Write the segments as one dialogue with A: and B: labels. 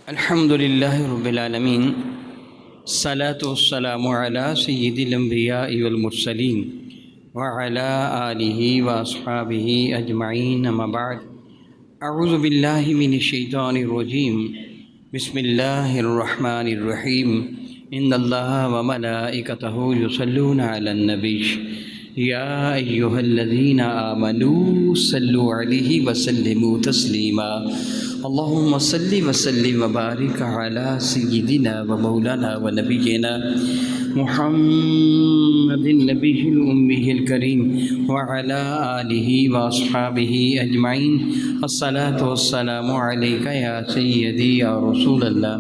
A: الحمد للہ رب العالمین، الصلاۃ والسلام علی سید الانبیاء والمرسلین وعلی آلہ واصحابہ اجمعین، اما بعد، اعوذ باللہ من الشیطان الرجیم، بسم اللہ الرحمن الرحیم، ان اللہ وملائکتہ یصلون علی النبی یا ایہا الذین آمنوا صلوا علیہ وسلموا تسلیما، اللہم صلی وسلم وبارک علی سیدنا و مولانا و نبینا محمد النبی الأمی الکریم وعلی آلہ واصحابہ اجمعین، الصلاۃ والسلام علیک یا سیدی یا رسول اللہ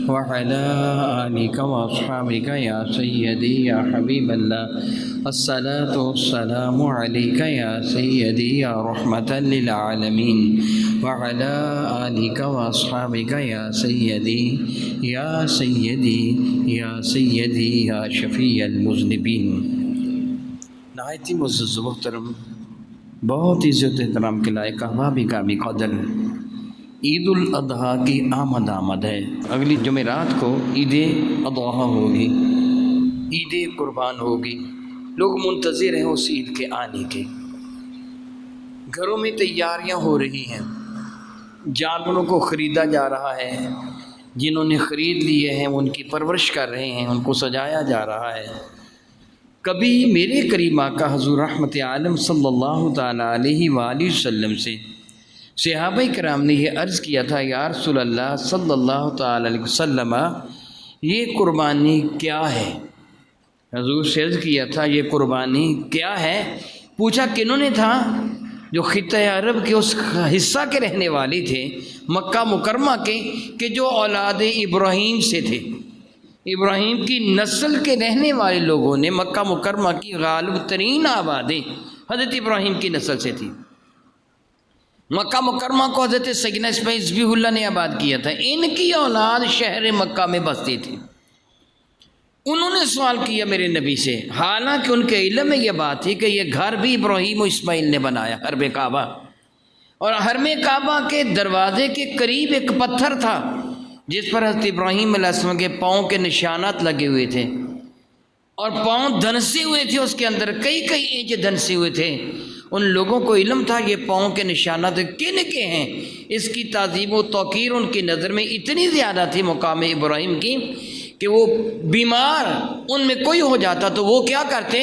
A: وعلی آلک واصحابک یا سیدی یا حبیب اللہ، الصلاۃ والسلام علیک یا سیدی یا رحمۃ للعالمین وعلی آلک واصحابک یا سیدی یا سیدی یا سیدی یا شفیع المذنبین۔ نہایت ہی معزز و محترم، بہت عزت احترام کے لائق احباب گرامی قدر، عید الاضحیٰ کی آمد ہے۔ اگلی جمعرات کو عید اضحیٰ ہوگی، عید قربان ہوگی، لوگ منتظر ہیں اس عید کے آنے کے۔ گھروں میں تیاریاں ہو رہی ہیں، جانوروں کو خریدا جا رہا ہے، جنہوں نے خرید لیے ہیں ان کی پرورش کر رہے ہیں، ان کو سجایا جا رہا ہے۔ کبھی میرے کریم آقا حضور رحمت عالم صلی اللہ تعالیٰ علیہ وآلہ وسلم سے صحابہ کرام نے یہ عرض کیا تھا، یا رسول اللہ صلی اللہ تعالیٰ علیہ وسلم، یہ قربانی کیا ہے؟ حضور سے عرض کیا تھا یہ قربانی کیا ہے؟ پوچھا کنہوں نے تھا؟ جو خطہ عرب کے اس حصہ کے رہنے والے تھے، مکہ مکرمہ کے، کہ جو اولاد ابراہیم سے تھے، ابراہیم کی نسل کے رہنے والے لوگوں نے مکہ مکرمہ کی غالب ترین آبادی حضرت ابراہیم کی نسل سے تھی۔ مکہ مکرمہ کو حضرت سیدنا اسماعیل ذبیح اللہ نے آباد کیا تھا، ان کی اولاد شہر مکہ میں بستی تھی۔ انہوں نے سوال کیا میرے نبی سے، حالانکہ ان کے علم میں یہ بات تھی کہ یہ گھر بھی ابراہیم و اسماعیل نے بنایا، حرم کعبہ، اور حرم کعبہ کے دروازے کے قریب ایک پتھر تھا جس پر حضرت ابراہیم علیہ السلام کے پاؤں کے نشانات لگے ہوئے تھے، اور پاؤں دھنسے ہوئے تھے، اس کے اندر کئی اینچ دھنسے ہوئے تھے۔ ان لوگوں کو علم تھا یہ پاؤں کے نشانات کن کے ہیں، اس کی تعظیم و توقیر ان کی نظر میں اتنی زیادہ تھی مقام ابراہیم کی کہ وہ بیمار ان میں کوئی ہو جاتا تو وہ کیا کرتے،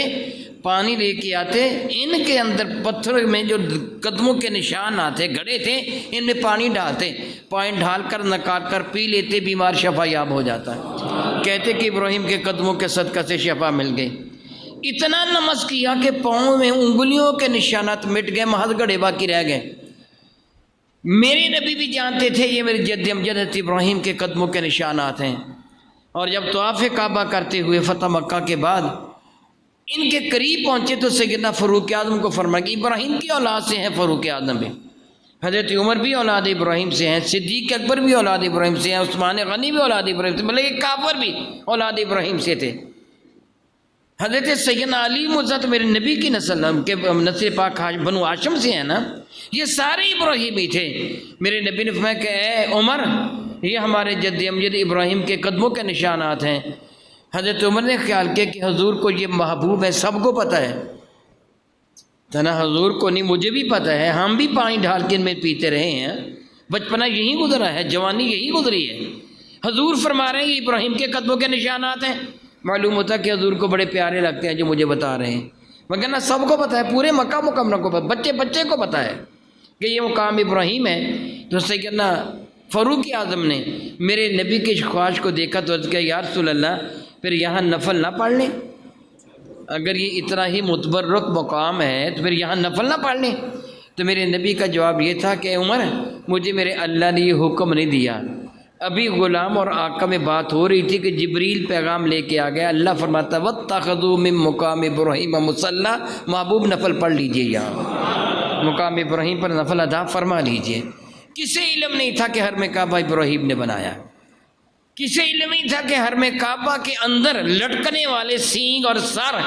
A: پانی لے کے آتے، ان کے اندر پتھر میں جو قدموں کے نشان آتے گھڑے تھے ان میں پانی ڈالتے، پانی ڈال کر نکال کر پی لیتے، بیمار شفا یاب ہو جاتا ہے۔ کہتے کہ ابراہیم کے قدموں کے صدقہ سے شفا مل گئی۔ اتنا نمس کیا کہ پاؤں میں انگلیوں کے نشانات مٹ گئے، محض گھڑے باقی رہ گئے۔ میرے نبی بھی جانتے تھے یہ میرے جد امجد حضرت ابراہیم کے قدموں کے نشانات ہیں، اور جب طواف کعبہ کرتے ہوئے فتح مکہ کے بعد ان کے قریب پہنچے تو سیدنا فاروق اعظم کو فرمایا کہ ابراہیم کی اولاد سے ہیں فاروق اعظم بھی، حضرت عمر بھی اولاد ابراہیم سے ہیں، صدیق اکبر بھی اولاد ابراہیم سے ہیں، عثمان غنی بھی اولاد ابراہیم سے، بلکہ کافر بھی اولاد ابراہیم سے تھے۔ حضرت سیدنا علی مزت میرے نبی کی نسل کے نسل پاک بنو ہاشم سے ہیں نا، یہ سارے ابراہیمی تھے۔ میرے نبی نے فرمایا کہ اے عمر، یہ ہمارے جد امجد ابراہیم کے قدموں کے نشانات ہیں۔ حضرت عمر نے خیال کیا کہ حضور کو یہ محبوب ہے، سب کو پتہ ہے، تنہا حضور کو نہیں مجھے بھی پتہ ہے، ہم بھی پانی ڈال کے ان میں پیتے رہے ہیں، بچپنا یہی گزرا ہے، جوانی یہی گزری ہے۔ حضور فرما رہے ہیں یہ ابراہیم کے قدموں کے نشانات ہیں، معلوم ہوتا کہ حضور کو بڑے پیارے لگتے ہیں جو مجھے بتا رہے ہیں، مگر نہ سب کو پتہ ہے، پورے مکہ مکرمہ کو پتہ، بچے بچے کو پتہ ہے کہ یہ مقام ابراہیم ہے۔ تو سیدنا فاروق اعظم نے میرے نبی کی خواہش کو دیکھا تو عرض کیا، یا رسول اللہ پھر یہاں نفل نہ پڑھ لیں؟ اگر یہ اتنا ہی متبرک مقام ہے تو پھر یہاں نفل نہ پڑھ لیں؟ تو میرے نبی کا جواب یہ تھا کہ عمر، مجھے میرے اللہ نے یہ حکم نہیں دیا، ابھی غلام اور آقا میں بات ہو رہی تھی کہ جبریل پیغام لے کے آ گیا، اللہ فرماتا واتخذوا من مقام ابراہیم مصلی، محبوب نفل پڑھ لیجئے، یہاں مقام ابراہیم پر نفل ادا فرما لیجئے۔ کسے علم نہیں تھا کہ حرم کعبہ ابراہیم نے بنایا، کسے علم نہیں تھا کہ حرم کعبہ کے اندر لٹکنے والے سینگ اور سر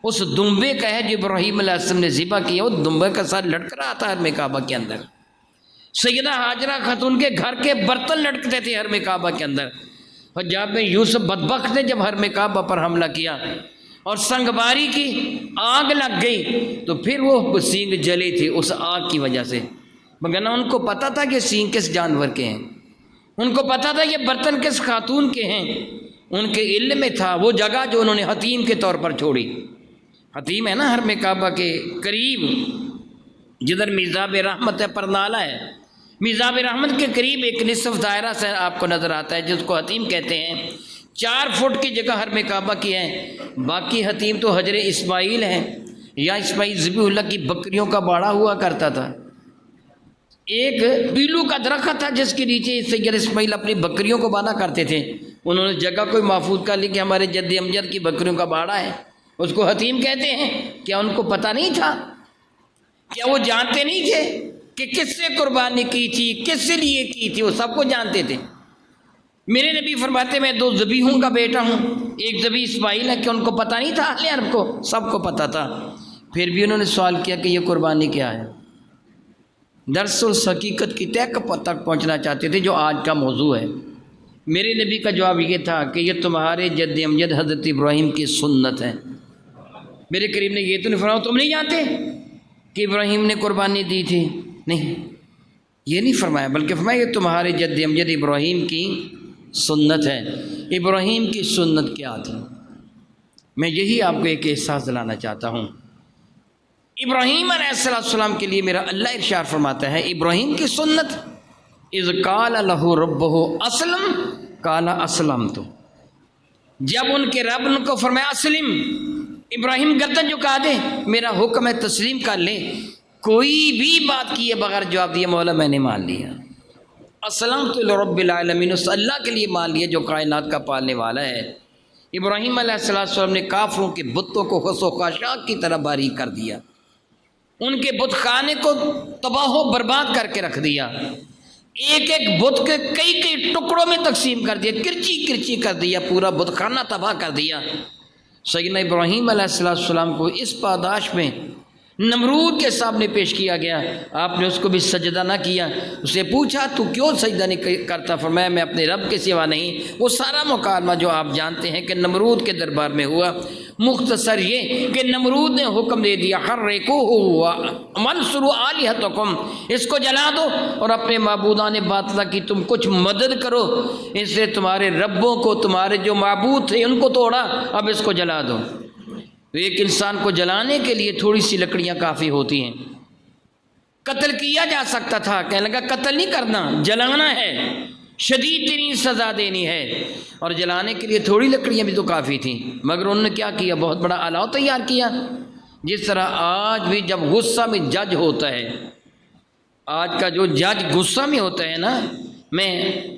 A: اس دمبے کا ہے جو ابراہیم علیہ السلام نے ذبح کیا، وہ دمبے کا سر لٹک رہا تھا حرم کعبہ کے اندر۔ سیدہ ہاجرہ خاتون کے گھر کے برتن لٹکتے تھے حرم کعبہ کے اندر. حجاج بن یوسف بدبخت نے جب حرم کعبہ پر حملہ کیا اور سنگباری کی آگ لگ گئی تو پھر وہ سینگ جلے تھے اس آگ کی وجہ سے. مگر ان کو پتہ تھا کہ سینگ کس جانور کے ہیں، ان کو پتہ تھا یہ برتن کس خاتون کے ہیں. ان کے علم میں تھا وہ جگہ جو انہوں نے حتیم کے طور پر چھوڑی. حتیم ہے نا حرم کعبہ کے قریب، جدھر میزاب رحمت ہے پرنالہ ہے، میزاب رحمت کے قریب ایک نصف دائرہ سے آپ کو نظر آتا ہے جس کو حتیم کہتے ہیں. 4 فٹ کی جگہ حرم کعبہ کی ہے. باقی حتیم تو حجر اسماعیل ہے، یا اسماعیل ذبیح اللہ کی بکریوں کا باڑا ہوا کرتا تھا. ایک پیلو کا درخت تھا جس کے نیچے سید اسماعیل اپنی بکریوں کو باندھا کرتے تھے. انہوں نے جگہ کوئی محفوظ کر لی کہ ہمارے جد امجد کی بکریوں کا باڑا ہے، اس کو حتیم کہتے ہیں. کیا ان کو پتہ نہیں تھا؟ کیا وہ جانتے نہیں تھے کہ کس سے قربانی کی تھی، کس سے لیے کی تھی؟ وہ سب کو جانتے تھے. میرے نبی فرماتے میں 2 ذبیحوں کا بیٹا ہوں، ایک ذبیح اسماعیل ہے. کہ ان کو پتہ نہیں تھا؟ اہل عرب کو سب کو پتہ تھا. پھر بھی انہوں نے سوال کیا کہ یہ قربانی کیا ہے. درس الحقیقت کی تک پہنچنا چاہتے تھے جو آج کا موضوع ہے. میرے نبی کا جواب یہ تھا کہ یہ تمہارے جد امجد حضرت ابراہیم کی سنت ہے. میرے کریم نے یہ تو نہیں فرمایا تم نہیں جانتے کہ ابراہیم نے قربانی دی تھی؟ نہیں، یہ نہیں فرمایا، بلکہ فرمایا یہ تمہارے جد امجد ابراہیم کی سنت ہے. ابراہیم کی سنت کیا تھی؟ میں یہی آپ کو ایک احساس دلانا چاہتا ہوں. ابراہیم علیہ السلام کے لیے میرا اللہ ارشاد فرماتا ہے ابراہیم کی سنت، اذ قال لہ ربہ اسلم قال اسلمت. جب ان کے رب ان کو فرمایا اسلم، ابراہیم گردن جھکا دے، میرا حکم ہے تسلیم کر لیں. کوئی بھی بات کیے بغیر جواب دیے مولا میں نے مان لیا. اسلمت لرب العالمین، اس اللہ کے لیے مان لیا جو کائنات کا پالنے والا ہے. ابراہیم علیہ السلام نے کافروں کے بتوں کو خس و خاشاک کی طرح باریک کر دیا، ان کے بت خانے کو تباہ و برباد کر کے رکھ دیا. ایک ایک بت کے کئی کئی ٹکڑوں میں تقسیم کر دیا، کرچی کرچی کر دیا، پورا بت خانہ تباہ کر دیا. سیدنا ابراہیم علیہ السلام کو اس پاداش میں نمرود کے سامنے پیش کیا گیا. آپ نے اس کو بھی سجدہ نہ کیا. اسے پوچھا تو کیوں سجدہ نہیں کرتا؟ فرمایا میں اپنے رب کے سوا نہیں. وہ سارا مکالمہ جو آپ جانتے ہیں کہ نمرود کے دربار میں ہوا. مختصر یہ کہ نمرود نے حکم دے دیا حرقوہ وانصروا آلہتکم، اس کو جلا دو اور اپنے معبودان باطلہ کی تم کچھ مدد کرو. اس سے تمہارے ربوں کو، تمہارے جو معبود تھے ان کو توڑا، اب اس کو جلا دو. تو ایک انسان کو جلانے کے لیے تھوڑی سی لکڑیاں کافی ہوتی ہیں. قتل کیا جا سکتا تھا، کہنے لگا قتل نہیں کرنا، جلانا ہے، شدید ترین سزا دینی ہے، اور جلانے کے لیے تھوڑی لکڑیاں بھی تو کافی تھیں. مگر انہوں نے کیا کیا؟ بہت بڑا الاؤ تیار کیا. جس طرح آج بھی جب غصہ میں جج ہوتا ہے، آج کا جو جج غصہ میں ہوتا ہے نا، میں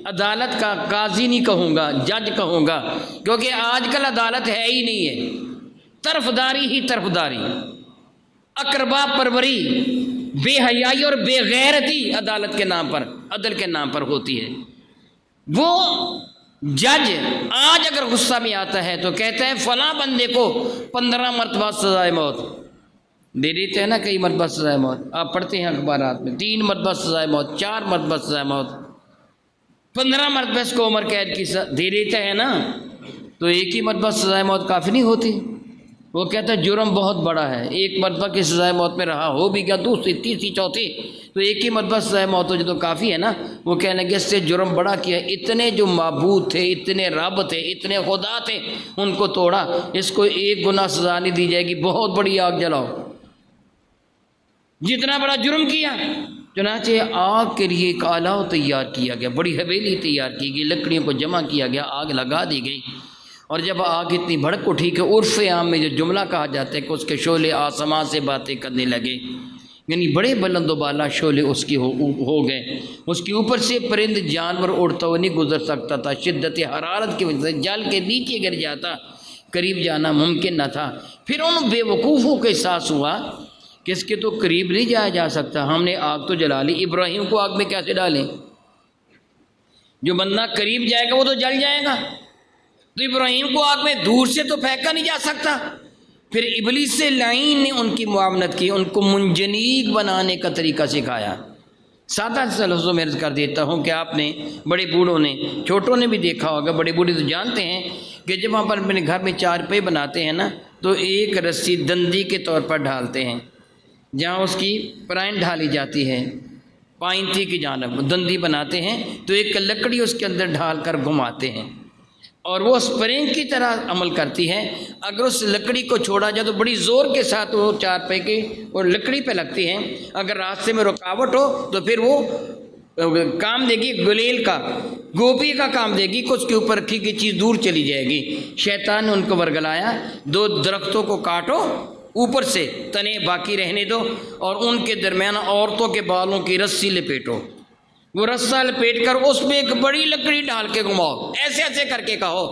A: عدالت کا قاضی نہیں کہوں گا، جج کہوں گا، کیونکہ آج کل عدالت ہے ہی نہیں ہے. طرفداری ہی طرفداری، اقربا پروری، بے حیائی اور بے غیرتی عدالت کے نام پر، عدل کے نام پر ہوتی ہے. وہ جج آج اگر غصہ میں آتا ہے تو کہتا ہے فلاں بندے کو 15 مرتبہ سزائے موت دے دیتے ہیں نا. کئی مرتبہ سزائے موت آپ پڑھتے ہیں اخبارات میں، 3 مرتبہ سزائے موت، 4 مرتبہ سزائے موت، 15 مرتبہ اس کو عمر قید کی دے دیتا ہے نا. تو ایک ہی مرتبہ سزائے موت کافی نہیں ہوتی. وہ کہتا ہے جرم بہت بڑا ہے، 1 مرتبہ کی سزائے موت میں رہا ہو بھی گیا، دوسری تیسری چوتھی، تو ایک ہی مرتبہ سزائے موت ہو جو تو کافی ہے نا. وہ کہنے لگے اس سے جرم بڑا کیا، اتنے جو معبود تھے، اتنے رب تھے، اتنے خدا تھے، ان کو توڑا، اس کو 1 گنا سزا نہیں دی جائے گی، بہت بڑی آگ جلاؤ. جتنا بڑا جرم کیا. چنانچہ آگ کے لیے ایک آلہ تیار کیا گیا، بڑی حویلی تیار کی گئی، لکڑیوں کو جمع کیا گیا، آگ لگا دی گئی. اور جب آگ اتنی بھڑک اٹھی کہ عرف عام میں جو جملہ کہا جاتا ہے کہ اس کے شعلے آسمان سے باتیں کرنے لگے، یعنی بڑے بلند و بالا شعلے اس کی ہو گئے. اس کے اوپر سے پرند جانور اڑتا ہوا نہیں گزر سکتا تھا، شدت حرارت کی وجہ سے جل کے نیچے گر جاتا، قریب جانا ممکن نہ تھا. پھر ان بے وقوفوں کا احساس ہوا کہ اس کے تو قریب نہیں جایا جا سکتا، ہم نے آگ تو جلا لی، ابراہیم کو آگ میں کیسے ڈالیں؟ جو بندہ قریب جائے گا وہ تو جل جائے گا، تو ابراہیم کو آگ میں دور سے تو پھینکا نہیں جا سکتا. پھر ابلیس لعین نے ان کی معاونت کی، ان کو منجنیق بنانے کا طریقہ سکھایا. سادہ سے لفظوں میں عرض کر دیتا ہوں کہ آپ نے بڑے بوڑھوں نے، چھوٹوں نے بھی دیکھا ہوگا، بڑے بوڑھے تو جانتے ہیں کہ جب ہم اپنے گھر میں چارپائی بناتے ہیں نا تو ایک رسی دندی کے طور پر ڈھالتے ہیں، جہاں اس کی پرائن ڈھالی جاتی ہے پائنتی کی جانب دندی بناتے ہیں، تو ایک لکڑی اس کے اندر ڈھال کر گھماتے ہیں اور وہ اسپرنگ کی طرح عمل کرتی ہے۔ اگر اس لکڑی کو چھوڑا جائے تو بڑی زور کے ساتھ وہ چارپائی کی اور لکڑی پہ لگتی ہے، اگر راستے میں رکاوٹ ہو تو پھر وہ کام دے گی گلیل کا، گوپی کا کام دے گی کہ اس کے اوپر رکھی گئی چیز دور چلی جائے گی۔ شیطان نے ان کو ورگلایا، دو درختوں کو کاٹو، اوپر سے تنے باقی رہنے دو اور ان کے درمیان عورتوں کے بالوں کی رسی لپیٹو، وہ رسہ لپیٹ کر اس میں ایک بڑی لکڑی ڈال کے گھماؤ، ایسے ایسے کر کے کہو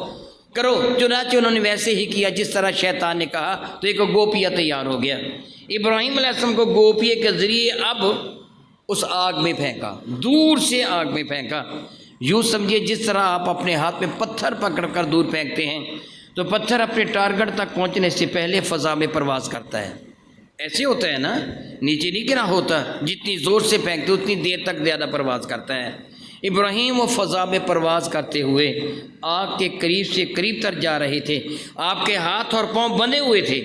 A: کرو۔ چنانچہ انہوں نے ویسے ہی کیا جس طرح شیطان نے کہا، تو ایک گوپیہ تیار ہو گیا۔ ابراہیم علیہ السلام کو گوپیے کے ذریعے اب اس آگ میں پھینکا، دور سے آگ میں پھینکا۔ یوں سمجھیے جس طرح آپ اپنے ہاتھ میں پتھر پکڑ کر دور پھینکتے ہیں تو پتھر اپنے ٹارگٹ تک پہنچنے سے پہلے فضا میں پرواز کرتا ہے، ایسے ہوتا ہے نا، نیچے نہیں گرا ہوتا، جتنی زور سے پھینکتے اتنی دیر تک زیادہ پرواز کرتا ہے۔ ابراہیم وہ فضا میں پرواز کرتے ہوئے آگ کے قریب سے قریب تر جا رہے تھے، آپ کے ہاتھ اور پاؤں بندھے ہوئے تھے،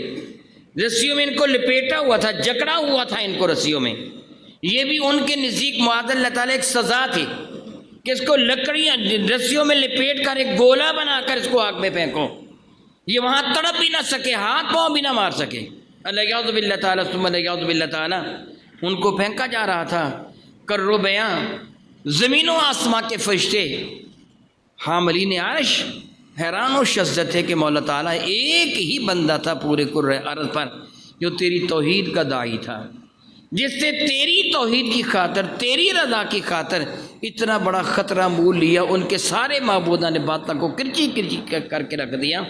A: رسیوں میں ان کو لپیٹا ہوا تھا، جکڑا ہوا تھا ان کو رسیوں میں۔ یہ بھی ان کے نزدیک معاذ اللہ تعالیٰ ایک سزا تھی کہ اس کو لکڑیاں رسیوں میں لپیٹ کر ایک گولا بنا کر اس کو آگ میں پھینکو، یہ وہاں تڑپ بھی نہ سکے، ہاتھ پاؤں بھی نہ مار سکے۔ الیاذ باللہ تعالیٰ ثم الیاذ باللہ تعالیٰ، ان کو پھینکا جا رہا تھا۔ کرو بیاں، زمین و آسماں کے فرشتے حاملین عرش حیران و شزت ہے کہ مولا تعالیٰ ایک ہی بندہ تھا پورے کرۂ ارض پر جو تیری توحید کا داعی تھا، جس سے تیری توحید کی خاطر، تیری رضا کی خاطر اتنا بڑا خطرہ مول لیا، ان کے سارے معبودان نے باطل کو کرچی کرچی کر کے رکھ دیا۔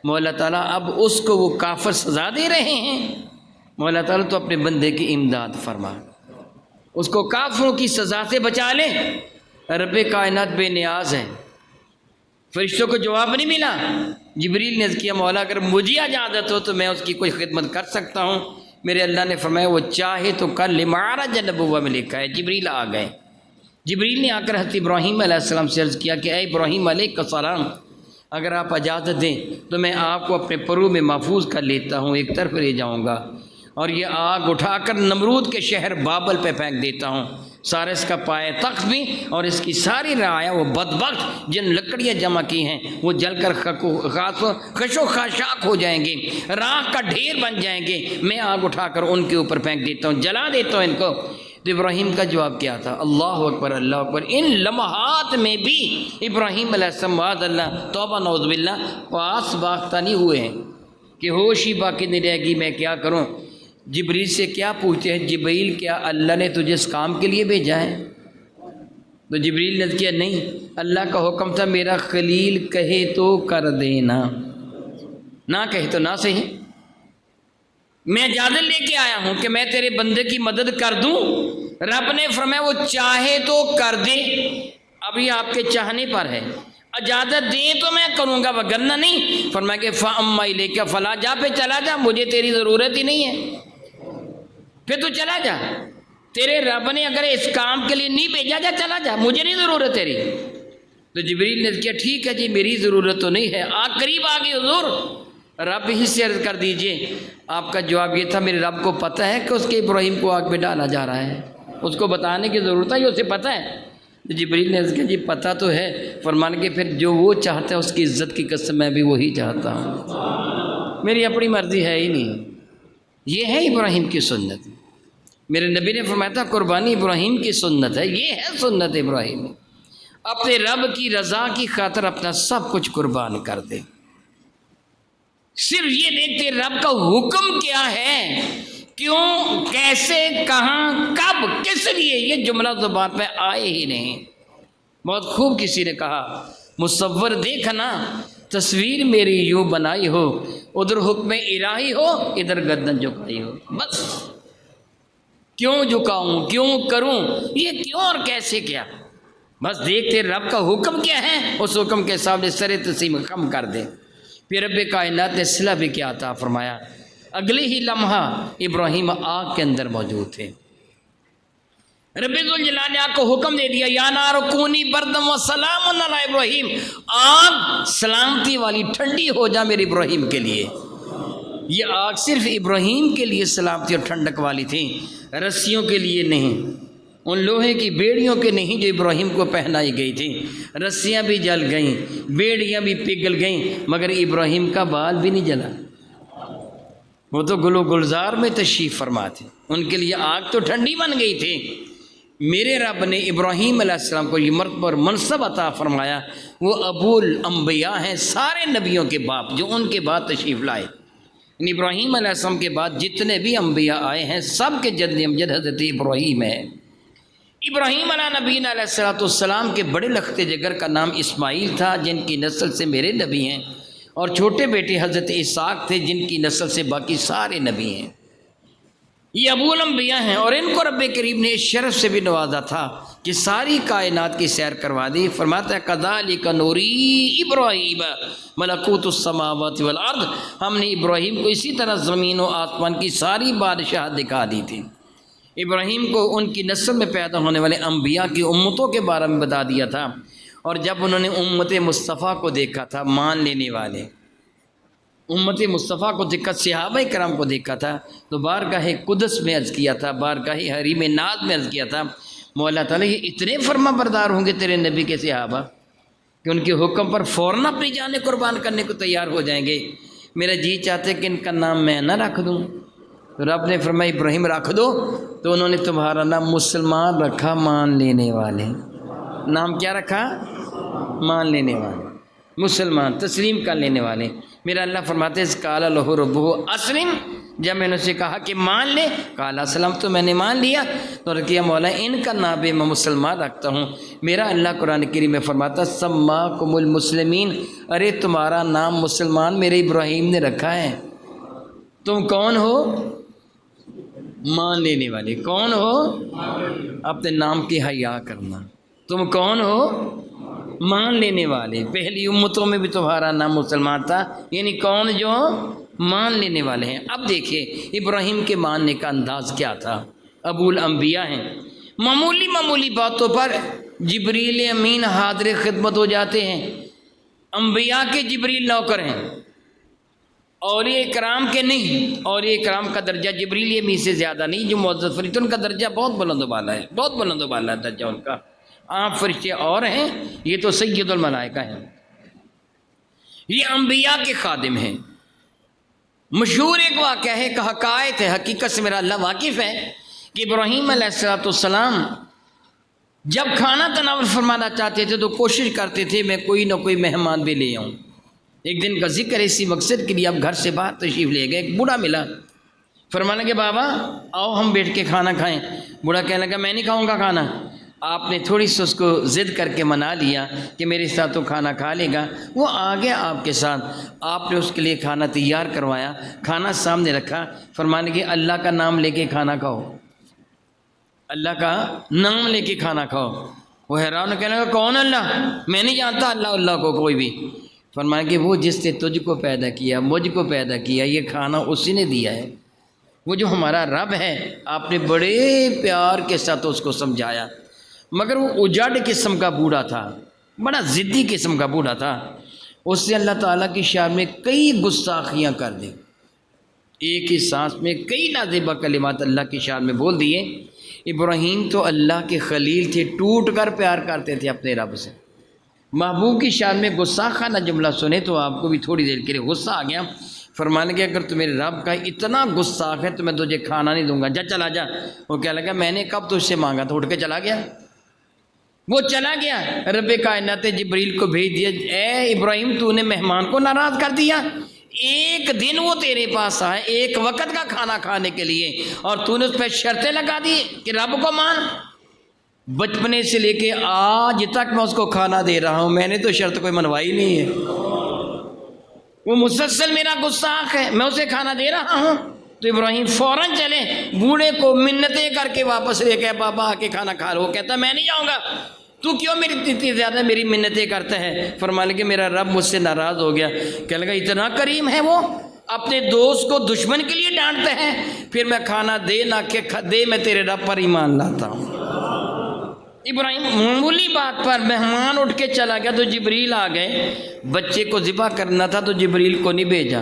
A: مولا تعالیٰ اب اس کو وہ کافر سزا دے رہے ہیں۔ مولا تعالیٰ تو اپنے بندے کی امداد فرما، اس کو کافروں کی سزا سے بچا لے۔ رب کائنات بے نیاز ہے، فرشتوں کو جواب نہیں ملا۔ جبریل نے کیا مولا اگر مجھے اجازت ہو تو میں اس کی کوئی خدمت کر سکتا ہوں۔ میرے اللہ نے فرمایا وہ چاہے تو کر لے، معراج نبوہ میں لکھا ہے جبریل آ گئے۔ جبریل نے آ کر حضرت ابراہیم علیہ السلام سے عرض کیا کہ اے ابراہیم علیہ السلام، اگر آپ اجازت دیں تو میں آپ کو اپنے پرو میں محفوظ کر لیتا ہوں، ایک طرف لے جاؤں گا اور یہ آگ اٹھا کر نمرود کے شہر بابل پہ پھینک دیتا ہوں، سارا اس کا پائے تخت بھی اور اس کی ساری رعایا وہ بدبخت جن لکڑیاں جمع کی ہیں وہ جل کر خش و خاشاک ہو جائیں گے، راکھ کا ڈھیر بن جائیں گے، میں آگ اٹھا کر ان کے اوپر پھینک دیتا ہوں، جلا دیتا ہوں ان کو۔ تو ابراہیم کا جواب کیا تھا؟ اللہ اکبر اللہ اکبر۔ ان لمحات میں بھی ابراہیم علیہ السلام معاذ اللہ توبہ نعوذ باللہ پاس باختہ نہیں ہوئے ہیں کہ ہوش ہی باقی نہیں رہے گی، میں کیا کروں۔ جبریل سے کیا پوچھتے ہیں؟ جبریل کیا اللہ نے تجھے اس کام کے لیے بھیجا ہے؟ تو جبریل نے کیا نہیں، اللہ کا حکم تھا میرا خلیل کہے تو کر دینا، نہ کہے تو نہ صحیح۔ میں اجازت لے کے آیا ہوں کہ میں تیرے بندے کی مدد کر دوں۔ رب نے فرمایا وہ چاہے تو کر دے، ابھی آپ کے چاہنے پر ہے، اجازت دیں تو میں کروں گا وگرنہ نہیں۔ فرمایا کہ فَأَمَّا إِلَيْكَ فَلَا، جا پہ چلا جا، مجھے تیری ضرورت ہی نہیں ہے، پھر تو چلا جا، تیرے رب نے اگر اس کام کے لیے نہیں بھیجا جا چلا جا، مجھے نہیں ضرورت تیری۔ تو جبریل نے کیا ٹھیک ہے جی میری ضرورت تو نہیں ہے، قریب آ گئی حضور، رب ہی سے عرض کر دیجئے۔ آپ کا جواب یہ تھا میرے رب کو پتہ ہے کہ اس کے ابراہیم کو آگ میں ڈالا جا رہا ہے، اس کو بتانے کی ضرورت ہے، یہ اسے پتہ ہے۔ جبریل نے عرض کیا جی پتہ تو ہے، فرمان کے پھر جو وہ چاہتا ہے اس کی عزت کی قسم میں بھی وہی چاہتا ہوں، میری اپنی مرضی ہے ہی نہیں۔ یہ ہے ابراہیم کی سنت، میرے نبی نے فرمایا تھا قربانی ابراہیم کی سنت ہے، یہ ہے سنت ابراہیم، اپنے رب کی رضا کی خاطر اپنا سب کچھ قربان کر دے۔ صرف یہ دیکھتے رب کا حکم کیا ہے، کیوں، کیسے، کہاں، کب، کس لیے، یہ جملہ زبان پہ آئے ہی نہیں۔ بہت خوب کسی نے کہا مصور دیکھنا تصویر میری یوں بنائی ہو، ادھر حکم الہی ہو ادھر گردن جھکائی ہو، بس کیوں جھکاؤں، کیوں کروں، یہ کیوں اور کیسے کیا، بس دیکھتے رب کا حکم کیا ہے، اس حکم کے سامنے سر تسلیم خم کر دے۔ پھر رب کائنات نے صلہ بھی کیا عطا فرمایا، اگلے ہی لمحہ ابراہیم آگ کے اندر موجود تھے۔ رب ذوالجلال نے آگ کو حکم دے دیا یا نار کونی بردم و سلام علی ابراہیم، آگ سلامتی والی ٹھنڈی ہو جا میرے ابراہیم کے لیے۔ یہ آگ صرف ابراہیم کے لیے سلامتی اور ٹھنڈک والی تھی، رسیوں کے لیے نہیں، ان لوہے کی بیڑیوں کے نہیں جو ابراہیم کو پہنائی گئی تھی۔ رسیاں بھی جل گئیں، بیڑیاں بھی پگھل گئیں، مگر ابراہیم کا بال بھی نہیں جلا۔ وہ تو گل و گلزار میں تشریف فرما تھے، ان کے لیے آگ تو ٹھنڈی بن گئی تھی۔ میرے رب نے ابراہیم علیہ السلام کو یہ مرتبہ اور منصب عطا فرمایا، وہ ابو الانبیاء ہیں، سارے نبیوں کے باپ، جو ان کے بعد تشریف لائے۔ ابراہیم علیہ السلام کے بعد جتنے بھی انبیاء آئے ہیں سب کے جد امجد حضرت ابراہیم ہے۔ ابراہیم علیہ نبینا علیہ السلام کے بڑے لختے جگر کا نام اسماعیل تھا، جن کی نسل سے میرے نبی ہیں، اور چھوٹے بیٹے حضرت اسحاق تھے، جن کی نسل سے باقی سارے نبی ہیں۔ یہ ابو الانبیاء ہیں، اور ان کو رب کریم نے اس شرف سے بھی نوازا تھا کہ ساری کائنات کی سیر کروا دی۔ فرماتا ہے کذالک نوری ابراہیم ملکوت السماوات والارض، ہم نے ابراہیم کو اسی طرح زمین و آسمان کی ساری بادشاہت دکھا دی تھی۔ ابراہیم کو ان کی نسل میں پیدا ہونے والے انبیاء کی امتوں کے بارے میں بتا دیا تھا، اور جب انہوں نے امت مصطفیٰ کو دیکھا تھا، مان لینے والے امت مصطفیٰ کو دیکھا، صحابہ کرام کو دیکھا تھا، تو بارگاہ قدس میں عرض کیا تھا، بارگاہ حریم ناز میں عرض کیا تھا، مولا تعالیٰ یہ اتنے فرما بردار ہوں گے تیرے نبی کے صحابہ کہ ان کے حکم پر فوراً اپنی جانیں قربان کرنے کو تیار ہو جائیں گے۔ میرا جی چاہتے کہ ان کا نام میں نہ رکھ دوں، تو رب نے فرمایا ابراہیم رکھ دو، تو انہوں نے تمہارا نام مسلمان رکھا، مان لینے والے۔ نام کیا رکھا؟ مان لینے والے، مسلمان، تسلیم کر لینے والے۔ میرا اللہ فرماتے ہیں قال لہ ربہ اسلم، جب میں نے اسے کہا کہ مان لے، قال اسلم، تو میں نے مان لیا، تو کیا مولا ان کا نام بھی میں مسلمان رکھتا ہوں۔ میرا اللہ قرآن کریم میں فرماتا سماکم المسلمین، ارے تمہارا نام مسلمان میرے ابراہیم نے رکھا ہے۔ تم کون ہو؟ مان لینے والے۔ کون ہو؟ اپنے نام کی حیا کرنا۔ تم کون ہو؟ مان لینے والے۔ پہلی امتوں میں بھی تمہارا نام مسلمان تھا، یعنی کون؟ جو مان لینے والے ہیں۔ اب دیکھیں ابراہیم کے ماننے کا انداز کیا تھا۔ ابو الانبیاء ہیں، معمولی باتوں پر جبریل امین حاضر خدمت ہو جاتے ہیں۔ انبیاء کے جبریل نوکر ہیں، اولیاء کرام کے نہیں۔ اولیاء کرام کا درجہ جبریل امین سے زیادہ نہیں، جو معزز فرشتے ان کا درجہ بہت بلند و بالا ہے، بہت بلند و بالا ہے درجہ ان کا۔ آپ فرشتے اور ہیں، یہ تو سید الملائکہ ہیں، یہ انبیاء کے خادم ہیں۔ مشہور ایک واقعہ ہے، کہ حقائق ہے، حقیقت سے میرا اللہ واقف ہے، کہ ابراہیم علیہ السلام جب کھانا تناول فرمانا چاہتے تھے تو کوشش کرتے تھے میں کوئی نہ کوئی مہمان بھی لے آؤں۔ ایک دن کا ذکر اسی مقصد کے لیے اب گھر سے باہر تشریف لے گئے، ایک بوڑھا ملا، فرمانے کہ بابا آؤ ہم بیٹھ کے کھانا کھائیں۔ بوڑھا کہنے لگا میں نہیں کھاؤں گا کھانا۔ آپ نے تھوڑی سی اس کو ضد کر کے منا لیا کہ میرے ساتھ تو کھانا کھا لے گا۔ وہ آ گیا آپ کے ساتھ، آپ نے اس کے لیے کھانا تیار کروایا، کھانا سامنے رکھا، فرمانے کہ اللہ کا نام لے کے کھانا کھاؤ، اللہ کا نام لے کے کھانا کھاؤ۔ وہ حیران کہنے لگا کون اللہ؟ میں نہیں جانتا اللہ کو کوئی بھی۔ فرمایا کہ وہ جس نے تجھ کو پیدا کیا، مجھ کو پیدا کیا، یہ کھانا اسی نے دیا ہے، وہ جو ہمارا رب ہے۔ آپ نے بڑے پیار کے ساتھ اس کو سمجھایا، مگر وہ اجڑ قسم کا بوڑھا تھا، بڑا ضدی قسم کا بوڑھا تھا۔ اس نے اللہ تعالیٰ کی شان میں کئی گستاخیاں کر دی، ایک ہی سانس میں کئی نازیبہ کلمات اللہ کی شان میں بول دیے۔ ابراہیم تو اللہ کے خلیل تھے، ٹوٹ کر پیار کرتے تھے اپنے رب سے۔ محبوب کی شان میں گستاخانہ جملہ سنے تو آپ کو بھی تھوڑی دیر کے لیے غصہ آ گیا۔ فرمانے کہ اگر تو میرے رب کا اتنا گستاخ ہے تو میں تجھے کھانا نہیں دوں گا، جا چلا جا۔ وہ کہنے لگا میں نے کب تجھ سے مانگا تھا، اٹھ کے چلا گیا۔ وہ چلا گیا، رب کائنات جبریل کو بھیج دیا، اے ابراہیم تو نے مہمان کو ناراض کر دیا، ایک دن وہ تیرے پاس آئے ایک وقت کا کھانا کھانے کے لیے، اور تو نے اس پہ شرطیں لگا دی کہ رب کو مان۔ بچپنے سے لے کے آج تک میں اس کو کھانا دے رہا ہوں، میں نے تو شرط کوئی منوائی نہیں ہے، وہ مسلسل میرا گستاخ ہے، میں اسے کھانا دے رہا ہوں۔ تو ابراہیم فوراً چلے، بوڑھے کو منتیں کر کے واپس لے کے بابا آ کے کھانا کھا لو۔ وہ کہتا میں نہیں جاؤں گا، تو کیوں میری اتنی زیادہ میری منتیں کرتا ہے؟ فرمانے کہ میرا رب مجھ سے ناراض ہو گیا۔ کہنے لگا اتنا کریم ہے وہ، اپنے دوست کو دشمن کے لیے ڈانٹتا ہے، پھر میں کھانا دے نہ کہ دے میں تیرے رب پر ایمان لاتا ہوں۔ ابراہیم معمولی بات پر مہمان اٹھ کے چلا گیا تو جبریل آ گئے، بچے کو ذبح کرنا تھا تو جبریل کو نہیں بھیجا۔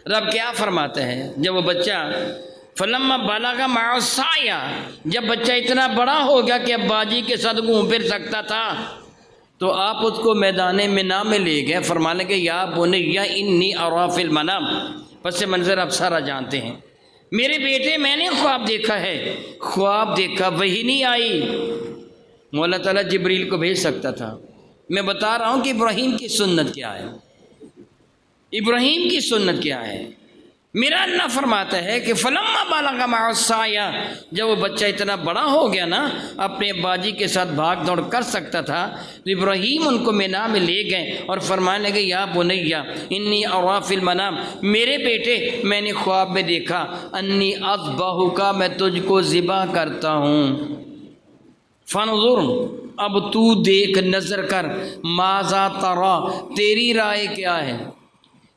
A: رب کیا فرماتے ہیں جب وہ بچہ فلما بلغ معه السعی، جب بچہ اتنا بڑا ہو گیا کہ اب باجی کے ساتھ گھوم پھر سکتا تھا تو آپ اس کو میدان منا میں لے گئے، فرمانے کہ یا بنی انی اری فی المنام، پس منظر اب سارا جانتے ہیں، میرے بیٹے میں نے خواب دیکھا ہے، خواب دیکھا وہی نہیں آئی۔ مولا تعالیٰ جبریل کو بھیج سکتا تھا۔ میں بتا رہا ہوں کہ ابراہیم کی سنت کیا ہے، ابراہیم کی سنت کیا ہے۔ میرا اللہ فرماتا ہے کہ فلما بلغ معه السعی، جب وہ بچہ اتنا بڑا ہو گیا نا، اپنے باجی کے ساتھ بھاگ دوڑ کر سکتا تھا، تو ابراہیم ان کو مینا میں لے گئے اور فرمانے لگے یا بنی انی اری فی المنام، میرے بیٹے میں نے خواب میں دیکھا، انی اذبحک، میں تجھ کو ذبح کرتا ہوں، فانظر، اب تو دیکھ، نظر کر، ماذا تری، تیری رائے کیا ہے،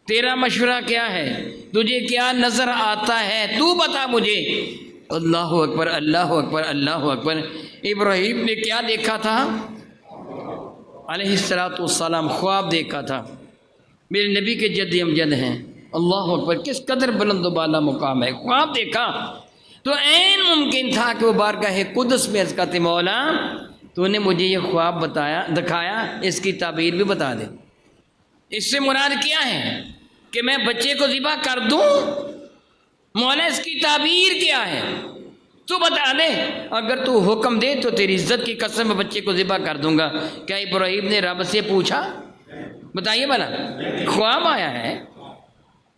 A: تیرا مشورہ کیا ہے، تجھے کیا نظر آتا ہے، تو بتا مجھے۔ اللہ اکبر، اللہ اکبر، اللہ اکبر۔ ابراہیم نے کیا دیکھا تھا؟ علیہ السلام خواب دیکھا تھا۔ میرے نبی کے جد امجد ہیں، اللہ اکبر، کس قدر بلند و بالا مقام ہے۔ خواب دیکھا تو عین ممکن تھا کہ وہ بارگاہ قدس میں عرض کرتے مولا تو نے مجھے یہ خواب بتایا، دکھایا، اس کی تعبیر بھی بتا دے، اس سے مراد کیا ہے کہ میں بچے کو ذبح کر دوں؟ مولا اس کی تعبیر کیا ہے تو بتا دے، اگر تو حکم دے تو تیری عزت کی قسم میں بچے کو ذبح کر دوں گا۔ کیا ابراہیم نے رب سے پوچھا؟ بتائیے بھلا، خواب آیا ہے،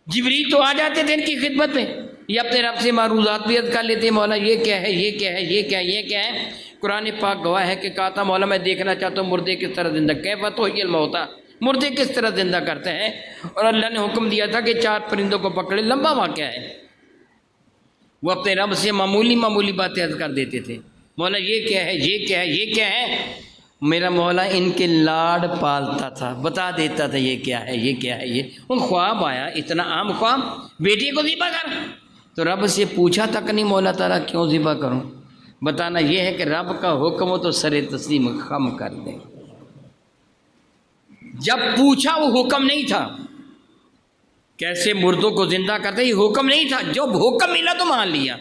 A: جبریل تو آ جاتے تھے ان کی خدمت میں، یہ اپنے رب سے معروضات بھی عرض کر لیتے، مولا یہ کیا ہے، یہ کیا ہے، یہ کیا ہے، یہ کیا ہے۔ قرآن پاک گواہ ہے کہ کہا تھا مولا میں دیکھنا چاہتا ہوں مردے کس طرح زندہ، کیف تحیی الموتیٰ، مردے کس طرح زندہ کرتے ہیں، اور اللہ نے حکم دیا تھا کہ 4 پرندوں کو پکڑے، لمبا واقعہ ہے۔ وہ اپنے رب سے معمولی معمولی باتیں عرض کر دیتے تھے، مولا یہ کیا ہے، یہ کیا ہے، یہ کیا ہے۔ میرا مولا ان کے لاڈ پالتا تھا، بتا دیتا تھا یہ کیا ہے، یہ کیا ہے، یہ ان خواب آیا، اتنا عام خواب، بیٹی کو ذبح کر، تو رب سے پوچھا تک نہیں مولا تعالیٰ کیوں ذبح کروں؟ بتانا یہ ہے کہ رب کا حکم ہو تو سر تسلیم خم کر دیں۔ جب پوچھا وہ حکم نہیں تھا، کیسے مردوں کو زندہ کرتے، یہ حکم نہیں تھا، جب حکم ملا تو مان لیا۔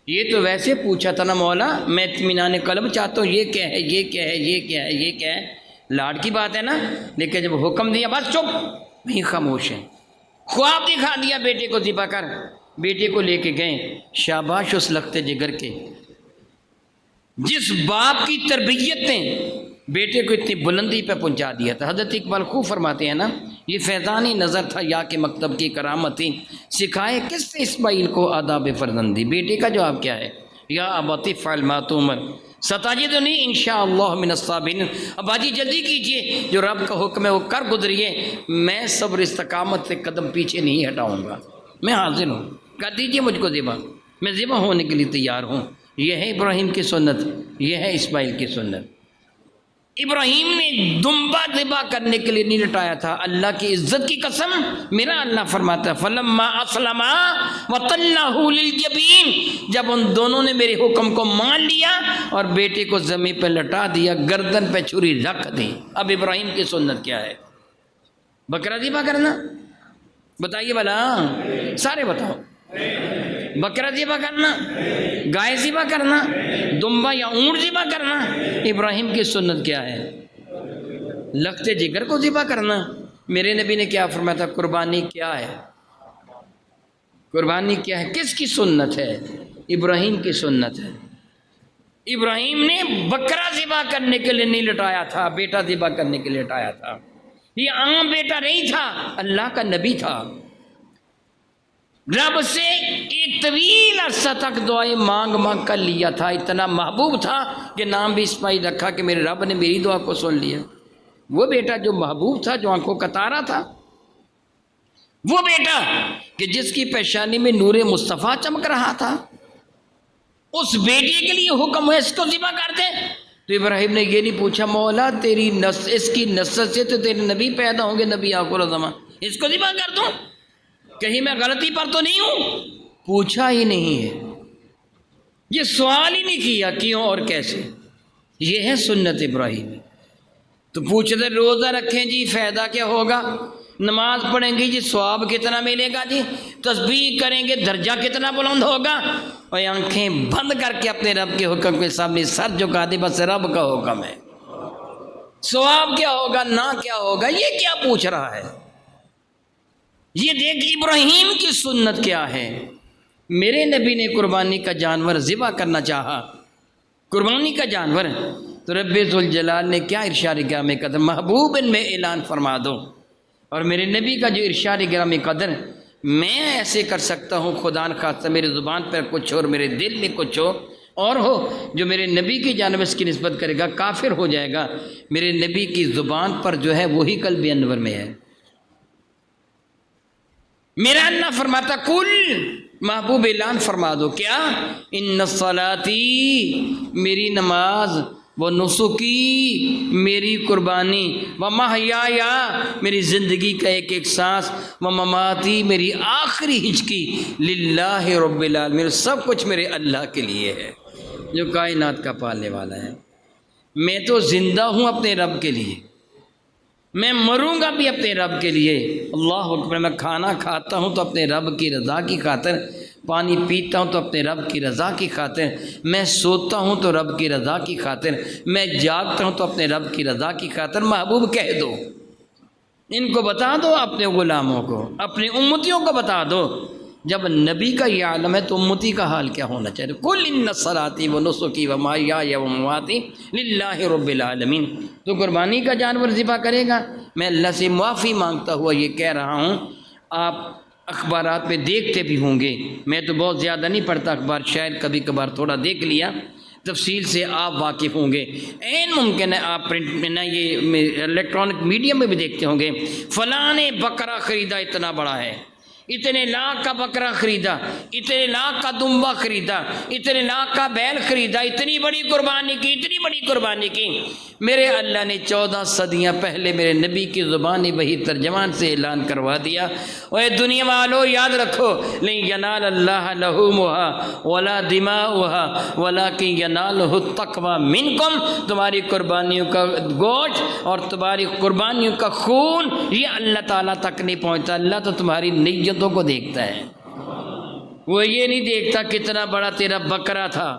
A: یہ تو ویسے پوچھا تھا نا مولا میں اطمینان قلب چاہتا ہوں، یہ کیا ہے، یہ کیا ہے، یہ کیا ہے، یہ کیا ہے، لاڈ کی بات ہے نا، لیکن جب حکم دیا بس چپ، نہیں، خاموش ہے۔ خواب دکھا دیا بیٹے کو ذبح کر، بیٹے کو لے کے گئے، شاباش اس لخت جگر کے، جس باپ کی تربیت نے بیٹے کو اتنی بلندی پہ پہنچا دیا تھا۔ حضرت اقبال خوب فرماتے ہیں نا، یہ فیضانی نظر تھا یا کہ مکتب کی کرامتی، سکھائے کس نے اسماعیل کو آداب فرزندی۔ بیٹے کا جواب کیا ہے؟ یا ابت افعل ما تؤمر ستجدنی انشاءاللہ من الصابرین، اباجی جلدی کیجئے، جو رب کا حکم ہے وہ کر گزریے، میں صبر استقامت سے قدم پیچھے نہیں ہٹاؤں گا، میں حاضر ہوں، کر دیجئے مجھ کو ذبح، میں ذبح ہونے کے لیے تیار ہوں۔ یہ ہے ابراہیم کی سنت، یہ ہے اسماعیل کی سنت۔ ابراہیم نے دمبا ذبح کرنے کے لیے نہیں لٹایا تھا، اللہ کی عزت کی قسم، میرا اللہ فرماتا ہے فلما اسلما وتلہ للجبین، جب ان دونوں نے میرے حکم کو مان لیا اور بیٹے کو زمین پہ لٹا دیا، گردن پہ چھری رکھ دی۔ اب ابراہیم کی سنت کیا ہے؟ بکرا ذبح کرنا؟ بتائیے بھلا، سارے بتاؤ، بکرا ذبح کرنا، گائے ذبح کرنا، دمبا یا اونٹ ذبح کرنا؟ ابراہیم کی سنت کیا ہے؟ لخت جگر کو ذبح کرنا۔ میرے نبی نے کیا فرمایا تھا؟ قربانی کیا ہے؟ قربانی کیا ہے؟ کس کی سنت ہے؟ ابراہیم کی سنت ہے۔ ابراہیم نے بکرا ذبح کرنے کے لیے نہیں لٹایا تھا، بیٹا ذبح کرنے کے لیے لٹایا تھا۔ یہ عام بیٹا نہیں تھا، اللہ کا نبی تھا، رب سے ایک طویل عرصہ تک دعائیں مانگ مانگ کر لیا تھا، اتنا محبوب تھا کہ نام بھی اسماعیل رکھا کہ میرے رب نے میری دعا کو سن لیا۔ وہ بیٹا جو محبوب تھا، جو آنکھوں کا تارا تھا، وہ بیٹا کہ جس کی پیشانی میں نور مصطفیٰ چمک رہا تھا، اس بیٹے کے لیے حکم ہے اس کو ذبح کر دے۔ تو ابراہیم نے یہ نہیں پوچھا مولا تیری نسل، اس کی نسل سے تو تیرے نبی پیدا ہوں گے، نبی آخر الزمان، اس کو ذبح کر دوں، کہیں میں غلطی پر تو نہیں ہوں؟ پوچھا ہی نہیں ہے، یہ سوال ہی نہیں کیا کیوں اور کیسے۔ یہ ہے سنت ابراہیمی۔ تو پوچھتے روزہ رکھیں جی فائدہ کیا ہوگا، نماز پڑھیں گے جی ثواب کتنا ملے گا جی، تسبیح کریں گے درجہ کتنا بلند ہوگا، اور آنکھیں بند کر کے اپنے رب کے حکم کے سامنے سر جھکا دے، بس رب کا حکم ہے، ثواب کیا ہوگا نہ کیا ہوگا، یہ کیا پوچھ رہا ہے؟ یہ دیکھ ابراہیم کی سنت کیا ہے۔ میرے نبی نے قربانی کا جانور ذبح کرنا چاہا، قربانی کا جانور، تو رب ذوالجلال نے کیا ارشاد گرامی قدر، محبوب ان میں اعلان فرما دو۔ اور میرے نبی کا جو ارشاد گرامی قدر، میں ایسے کر سکتا ہوں خدا نخواستہ میری زبان پر کچھ اور میرے دل میں کچھ اور ہو، جو میرے نبی کی جانب اس کی نسبت کرے گا کافر ہو جائے گا۔ میرے نبی کی زبان پر جو ہے وہی قلب انور میں ہے۔ میرا اللہ فرماتا کل، محبوب اعلان فرما دو کیا، ان صلاتی، میری نماز، وہ نسکی، میری قربانی، و محیایا، میری زندگی کا ایک ایک سانس، و مماتی، میری آخری ہچکی، للہ رب العالمین، سب کچھ میرے اللہ کے لیے ہے جو کائنات کا پالنے والا ہے۔ میں تو زندہ ہوں اپنے رب کے لیے، میں مروں گا بھی اپنے رب کے لیے۔ اللہ اکبر، میں کھانا کھاتا ہوں تو اپنے رب کی رضا کی خاطر، پانی پیتا ہوں تو اپنے رب کی رضا کی خاطر، میں سوتا ہوں تو رب کی رضا کی خاطر، میں جاگتا ہوں تو اپنے رب کی رضا کی خاطر۔ محبوب کہہ دو، ان کو بتا دو، اپنے غلاموں کو، اپنے امتیوں کو بتا دو، جب نبی کا یہ عالم ہے تو امتی کا حال کیا ہونا چاہیے۔ کل ان صلاتی و نسکی و محیای و مماتی للہ رب العالمین۔ تو قربانی کا جانور ذبح کرے گا، میں اللہ سے معافی مانگتا ہوا یہ کہہ رہا ہوں، آپ اخبارات میں دیکھتے بھی ہوں گے، میں تو بہت زیادہ نہیں پڑھتا اخبار، شاید کبھی کبھار تھوڑا دیکھ لیا، تفصیل سے آپ واقف ہوں گے۔ عین ممکن ہے آپ پرنٹ میں نہ، یہ الیکٹرانک میڈیم میں بھی دیکھتے ہوں گے، فلاں نے بکرا خریدا اتنا بڑا ہے، اتنے لاکھ کا بکرا خریدا، اتنے لاکھ کا دمبا خریدا، اتنے لاکھ کا بیل خریدا، اتنی بڑی قربانی کی، اتنی بڑی قربانی کی۔ میرے اللہ نے 14 صدیاں پہلے میرے نبی کی زبانی وہی ترجمان سے اعلان کروا دیا، اے دنیا والو یاد رکھو، لن ینال اللہ لحومها ولا دماؤها ولکن ینالہ التقوی منکم، تمہاری قربانیوں کا گوشت اور تمہاری قربانیوں کا خون یہ اللہ تعالیٰ تک نہیں پہنچتا، اللہ تو تمہاری نیتوں کو دیکھتا ہے، وہ یہ نہیں دیکھتا کتنا بڑا تیرا بکرا تھا،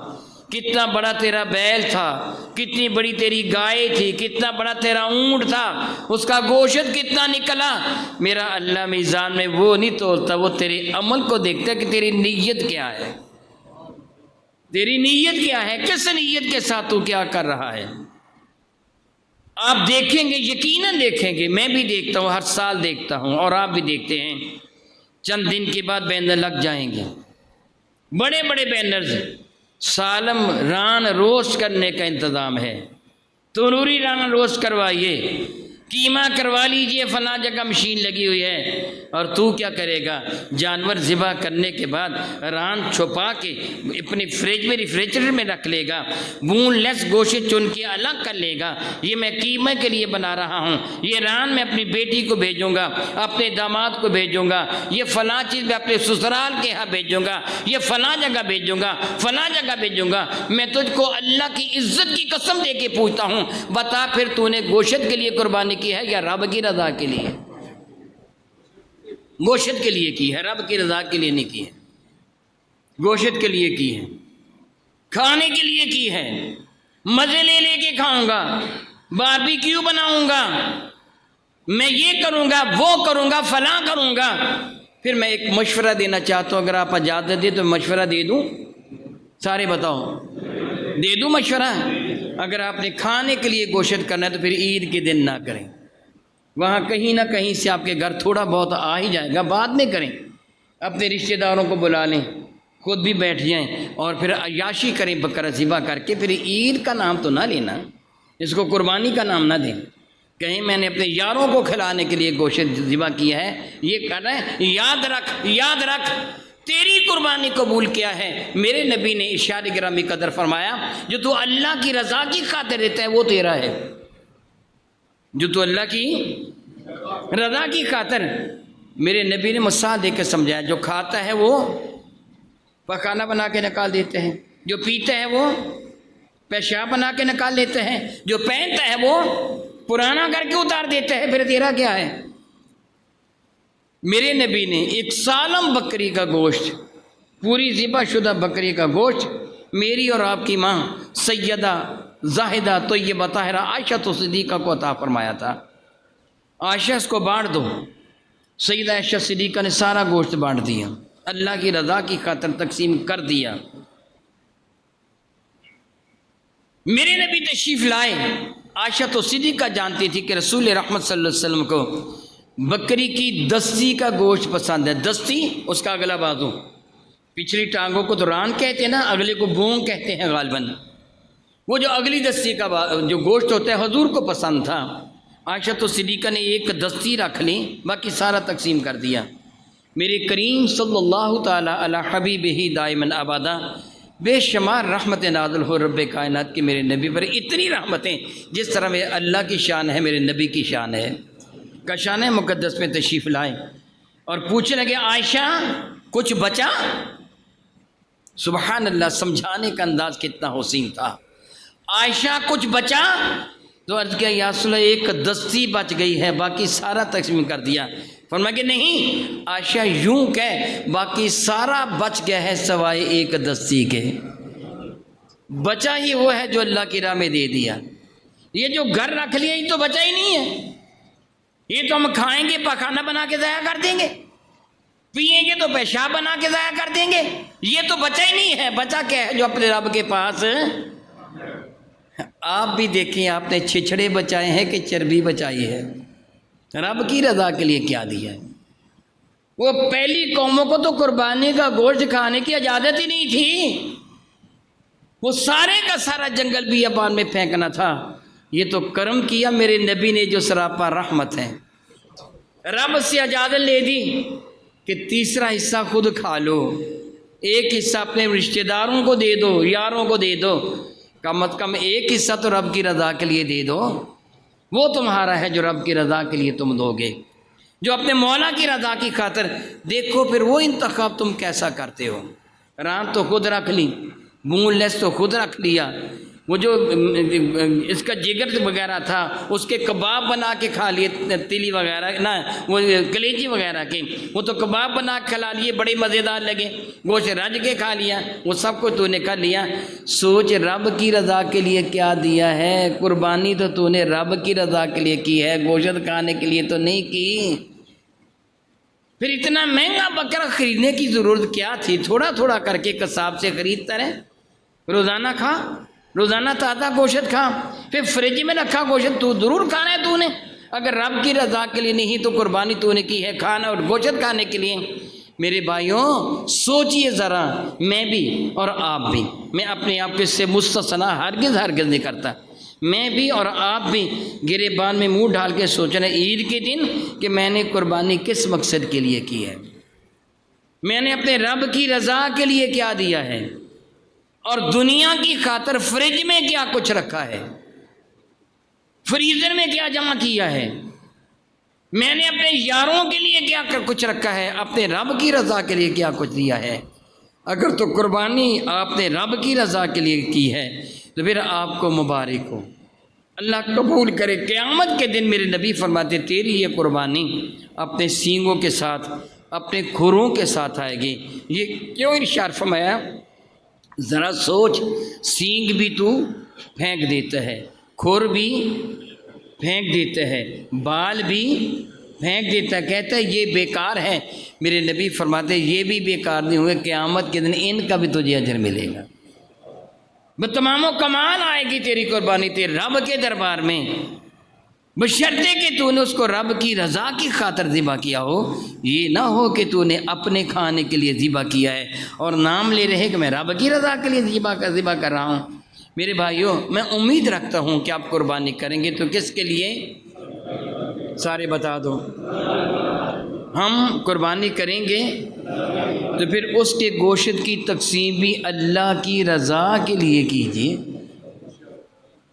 A: کتنا بڑا تیرا بیل تھا، کتنی بڑی تیری گائے تھی، کتنا بڑا تیرا اونٹ تھا، اس کا گوشت کتنا نکلا۔ میرا اللہ میزان میں وہ نہیں تولتا، وہ تیرے عمل کو دیکھتا ہے کہ تیری نیت کیا ہے، تیری نیت کیا ہے، کس نیت کے ساتھ تو کیا کر رہا ہے۔ آپ دیکھیں گے، یقیناً دیکھیں گے، میں بھی دیکھتا ہوں، ہر سال دیکھتا ہوں، اور آپ بھی دیکھتے ہیں، چند دن کے بعد بینر لگ جائیں گے، بڑے بڑے بینرز، سالم ران روسٹ کرنے کا انتظام ہے، تنوری ران روسٹ کروائیے، قیمہ کروا لیجئے، فلاں جگہ مشین لگی ہوئی ہے، اور تو کیا کرے گا، جانور ذبح کرنے کے بعد ران چھپا کے اپنے فریج میں ریفریجریٹر میں رکھ لے گا، بون لیس گوشت چن کے الگ کر لے گا، یہ میں قیمہ کے لیے بنا رہا ہوں، یہ ران میں اپنی بیٹی کو بھیجوں گا، اپنے داماد کو بھیجوں گا، یہ فلاں چیز میں اپنے سسرال کے ہاں بھیجوں گا، یہ فلاں جگہ بھیجوں گا، فلاں جگہ بھیجوں گا۔ میں تجھ کو اللہ کی عزت کی قسم دے کے پوچھتا ہوں، بتا پھر تو نے گوشت کے لیے قربانی کی ہے یا رب کی رضا کے لیے؟ گوشت کے لیے کی ہے، رب کی رضا کے لیے نہیں کی ہے، گوشت کے لیے کی ہے، کھانے کے لیے کی ہے، مزے لے لے کے کھاؤں گا، باربیکیو بناؤں گا، میں یہ کروں گا، وہ کروں گا، فلاں کروں گا۔ پھر میں ایک مشورہ دینا چاہتا ہوں، اگر آپ اجازت دیں تو مشورہ دے دوں، سارے بتاؤ، دے دوں مشورہ؟ اگر آپ نے کھانے کے لیے گوشت کرنا ہے تو پھر عید کے دن نہ کریں، وہاں کہیں نہ کہیں سے آپ کے گھر تھوڑا بہت آ ہی جائے گا، بعد میں کریں، اپنے رشتہ داروں کو بلا لیں، خود بھی بیٹھ جائیں، اور پھر عیاشی کریں بکرا ذبح کر کے، پھر عید کا نام تو نہ لینا، اس کو قربانی کا نام نہ دیں، کہیں میں نے اپنے یاروں کو کھلانے کے لیے گوشت ذبح کیا ہے، یہ کر رہے ہیں، یاد رکھ تیری قربانی قبول کیا ہے۔ میرے نبی نے ارشاد گرامی قدر فرمایا، جو تو اللہ کی رضا کی خاطر دیتا ہے وہ تیرا ہے، جو تو اللہ کی رضا کی خاطر۔ میرے نبی نے مثال دے کے سمجھایا، جو کھاتا ہے وہ پکانا بنا کے نکال دیتے ہیں، جو پیتا ہے وہ پیشاب بنا کے نکال لیتے ہیں، جو پہنتا ہے وہ پرانا کر کے اتار دیتا ہے، پھر تیرا کیا ہے؟ میرے نبی نے ایک سالم بکری کا گوشت، پوری ذبح شدہ بکری کا گوشت میری اور آپ کی ماں سیدہ زاہدہ طیبہ طاہرہ عائشہ صدیقہ کو عطا فرمایا تھا۔ عائشہ اس کو بانٹ دو، سیدہ عائشہ صدیقہ نے سارا گوشت بانٹ دیا، اللہ کی رضا کی خاطر تقسیم کر دیا۔ میرے نبی تشریف لائے، عائشہ تو صدیقہ جانتی تھی کہ رسول رحمت صلی اللہ علیہ وسلم کو بکری کی دستی کا گوشت پسند ہے۔ دستی اس کا اگلا بازو، پچھلی ٹانگوں کو تو ران کہتے ہیں نا، اگلے کو بونگ کہتے ہیں غالباً، وہ جو اگلی دستی کا جو گوشت ہوتا ہے حضور کو پسند تھا۔ عائشہ تو صدیقہ نے ایک دستی رکھ لی، باقی سارا تقسیم کر دیا۔ میرے کریم صلی اللہ تعالی علی حبیبہ دائماً ابدا، بے شمار رحمت نازل ہو رب کائنات کی میرے نبی پر، اتنی رحمتیں جس طرح میں اللہ کی شان ہے، میرے نبی کی شان ہے۔ کشان مقدس میں تشریف لائے اور پوچھنے لگے عائشہ کچھ بچا؟ سبحان اللہ، سمجھانے کا انداز کتنا حسین تھا۔ عائشہ کچھ بچا؟ تو عرض کیا یا رسول اللہ ایک دستی بچ گئی ہے، باقی سارا تقسیم کر دیا۔ فرمایا کہ نہیں عائشہ یوں کہ باقی سارا بچ گیا ہے سوائے ایک دستی کے، بچا ہی وہ ہے جو اللہ کی راہ میں دے دیا۔ یہ جو گھر رکھ لیا یہ تو بچا ہی نہیں ہے، یہ تو ہم کھائیں گے پخانہ بنا کے ضائع کر دیں گے، پئیں گے تو پیشاب بنا کے ضائع کر دیں گے، یہ تو بچا ہی نہیں ہے۔ بچا کیا ہے؟ جو اپنے رب کے پاس۔ آپ بھی دیکھیں آپ نے چھچڑے بچائے ہیں کہ چربی بچائی ہے؟ رب کی رضا کے لیے کیا دیا ہے؟ وہ پہلی قوموں کو تو قربانی کا گوشت کھانے کی اجازت ہی نہیں تھی، وہ سارے کا سارا جنگل بیابان میں پھینکنا تھا۔ یہ تو کرم کیا میرے نبی نے جو سراپا رحمت ہے، رب سے اجازت لے دی کہ تیسرا حصہ خود کھا لو، ایک حصہ اپنے رشتہ داروں کو دے دو، یاروں کو دے دو، کم از کم ایک حصہ تو رب کی رضا کے لیے دے دو۔ وہ تمہارا ہے جو رب کی رضا کے لیے تم دو گے، جو اپنے مولا کی رضا کی خاطر۔ دیکھو پھر وہ انتخاب تم کیسا کرتے ہو۔ ران تو خود رکھ لی، بون لیس تو خود رکھ لیا، وہ جو اس کا جگر وغیرہ تھا اس کے کباب بنا کے کھا لیے، تیلی وغیرہ نہ وہ کلیجی وغیرہ کے، وہ تو کباب بنا کے کھلا لیے، بڑے مزیدار لگے، گوشت رج کے کھا لیا، وہ سب کو تو نے کر لیا۔ سوچ رب کی رضا کے لیے کیا دیا ہے، قربانی تو نے رب کی رضا کے لیے کی ہے، گوشت کھانے کے لیے تو نہیں کی۔ پھر اتنا مہنگا بکرا خریدنے کی ضرورت کیا تھی؟ تھوڑا تھوڑا کر کے قصاب سے خریدتا رہے، روزانہ کھا، روزانہ تازہ گوشت کھا، پھر فریج میں رکھا گوشت تو ضرور کھانا ہے تو نے۔ اگر رب کی رضا کے لیے نہیں تو قربانی تو نے کی ہے کھانا اور گوشت کھانے کے لیے۔ میرے بھائیوں سوچئے ذرا، میں بھی اور آپ بھی، میں اپنے آپ کے سے مستثنا ہرگز نہیں کرتا، میں بھی اور آپ بھی گریبان میں منہ ڈال کے سوچنا عید کے دن کہ میں نے قربانی کس مقصد کے لیے کی ہے، میں نے اپنے رب کی رضا کے لیے کیا دیا ہے، اور دنیا کی خاطر فریج میں کیا کچھ رکھا ہے، فریزر میں کیا جمع کیا ہے، میں نے اپنے یاروں کے لیے کیا کچھ رکھا ہے، اپنے رب کی رضا کے لیے کیا کچھ دیا ہے۔ اگر تو قربانی آپ نے رب کی رضا کے لیے کی ہے تو پھر آپ کو مبارک ہو، اللہ قبول کرے۔ قیامت کے دن میرے نبی فرماتے تیری یہ قربانی اپنے سینگوں کے ساتھ، اپنے کھروں کے ساتھ آئے گی۔ یہ کیوں ارشاد فرمایا؟ ذرا سوچ، سینگ بھی تو پھینک دیتا ہے، کھر بھی پھینک دیتا ہے، بال بھی پھینک دیتا ہے، کہتا ہے یہ بیکار ہے۔ میرے نبی فرماتے یہ بھی بیکار نہیں ہوئے، قیامت کے دن ان کا بھی تجھے اجر ملے گا، بتمام و کمال آئے گی تیری قربانی تیرے رب کے دربار میں، بشرطے کہ تو نے اس کو رب کی رضا کی خاطر ذبح کیا ہو۔ یہ نہ ہو کہ تو نے اپنے کھانے کے لیے ذبح کیا ہے اور نام لے رہے کہ میں رب کی رضا کے لیے ذبح کر رہا ہوں۔ میرے بھائیوں میں امید رکھتا ہوں کہ آپ قربانی کریں گے تو کس کے لیے؟ سارے بتا دو۔ ہم قربانی کریں گے تو پھر اس کے گوشت کی تقسیم بھی اللہ کی رضا کے لیے کیجیے،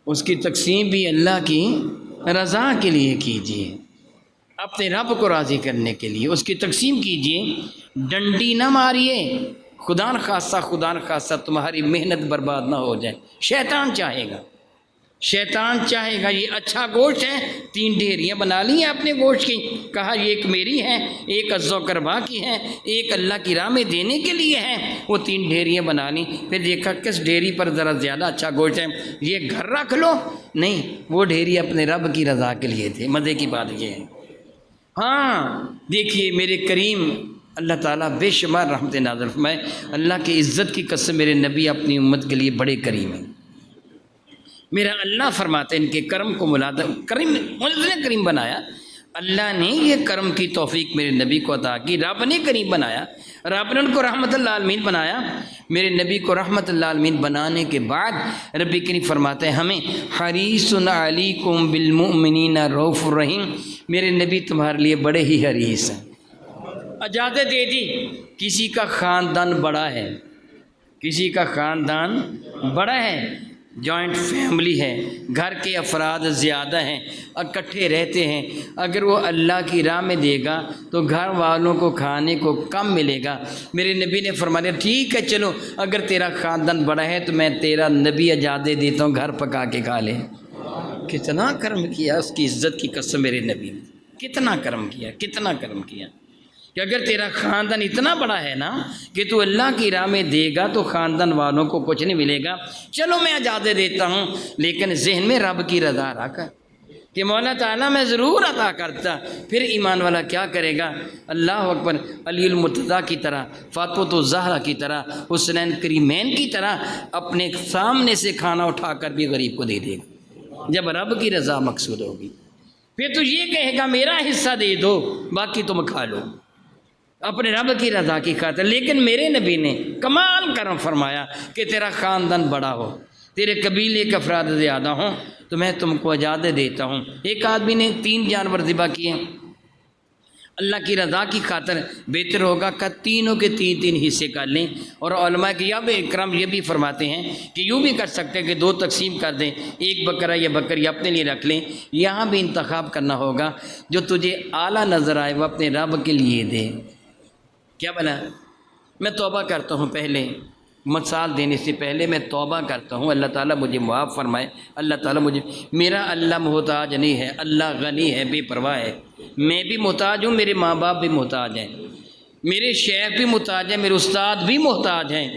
A: اس کی تقسیم بھی اللہ کی رضا کے لیے کیجیے، اپنے رب کو راضی کرنے کے لیے اس کی تقسیم کیجیے۔ ڈنڈی نہ ماریے، خدا نخواستہ تمہاری محنت برباد نہ ہو جائے۔ شیطان چاہے گا یہ اچھا گوشت ہے، 3 ڈھیریاں بنا لی ہیں اپنے گوشت کی، کہا یہ ایک میری ہے، ایک عزو کربا کی ہے، ایک اللہ کی راہ میں دینے کے لیے ہے، وہ 3 ڈھیریاں بنا لی، پھر دیکھا کس ڈھیری پر ذرا زیادہ اچھا گوشت ہے، یہ گھر رکھ لو۔ نہیں، وہ ڈھیری اپنے رب کی رضا کے لیے تھے۔ مزے کی بات یہ ہے، ہاں دیکھیے میرے کریم اللہ تعالیٰ بے شمار رحمت نازل فرمائے۔ اللہ کی عزت کی قسم، میرے نبی اپنی امت کے لیے بڑے کریم ہیں۔ میرا اللہ فرماتے ہیں ان کے کرم کو کریم بنایا۔ اللہ نے یہ کرم کی توفیق میرے نبی کو عطا کی، رب نے کریم بنایا، رب نے ان کو رحمت اللہ عالمین بنایا۔ میرے نبی کو رحمت اللہ عالمین بنانے کے بعد رب کریم فرماتے ہیں ہمیں حریص علیکم بالمؤمنین رؤوف الرحیم، میرے نبی تمہارے لیے بڑے ہی حریص ہیں۔ اجازت دے دی، کسی کا خاندان بڑا ہے، جوائنٹ فیملی ہے، گھر کے افراد زیادہ ہیں، اکٹھے رہتے ہیں، اگر وہ اللہ کی راہ میں دے گا تو گھر والوں کو کھانے کو کم ملے گا۔ میرے نبی نے فرمایا ٹھیک ہے چلو، اگر تیرا خاندان بڑا ہے تو میں تیرا نبی اجازت دیتا ہوں، گھر پکا کے کھا لے۔ کتنا کرم کیا، اس کی عزت کی قسم میرے نبی نے کتنا کرم کیا کہ اگر تیرا خاندان اتنا بڑا ہے نا کہ تو اللہ کی راہ میں دے گا تو خاندان والوں کو کچھ نہیں ملے گا، چلو میں اجازت دیتا ہوں، لیکن ذہن میں رب کی رضا رکھ کہ مولا تعالیٰ میں ضرور عطا کرتا۔ پھر ایمان والا کیا کرے گا؟ اللہ اکبر، علی المرتضیٰ کی طرح، فاطمۃ الزہرا کی طرح، حسنین کریمین کی طرح اپنے سامنے سے کھانا اٹھا کر بھی غریب کو دے دے گا جب رب کی رضا مقصود ہوگی۔ پھر تو یہ کہے گا میرا حصہ دے دو، باقی تم کھا لو، اپنے رب کی رضا کی خاطر۔ لیکن میرے نبی نے کمال کرم فرمایا کہ تیرا خاندان بڑا ہو، تیرے قبیلے کے افراد زیادہ ہوں تو میں تم کو اجازت دیتا ہوں۔ ایک آدمی نے 3 جانور ذبح کیے، اللہ کی رضا کی خاطر بہتر ہوگا کہ تینوں کے 3 حصے کر لیں۔ اور علماء کی اکرام یہ بھی فرماتے ہیں کہ یوں بھی کر سکتے ہیں کہ 2 تقسیم کر دیں، ایک بکرا یا بکری اپنے لیے رکھ لیں۔ یہاں بھی انتخاب کرنا ہوگا، جو تجھے اعلیٰ نظر آئے وہ اپنے رب کے لیے دے۔ کیا بنا؟ میں توبہ کرتا ہوں، پہلے مثال دینے سے پہلے میں توبہ کرتا ہوں، اللہ تعالیٰ مجھے معاف فرمائے۔ اللہ تعالیٰ میرا اللہ محتاج نہیں ہے، اللہ غنی ہے، بے پرواہ ہے۔ میں بھی محتاج ہوں، میرے ماں باپ بھی محتاج ہیں، میرے شیخ بھی محتاج ہیں، میرے استاد بھی محتاج ہیں۔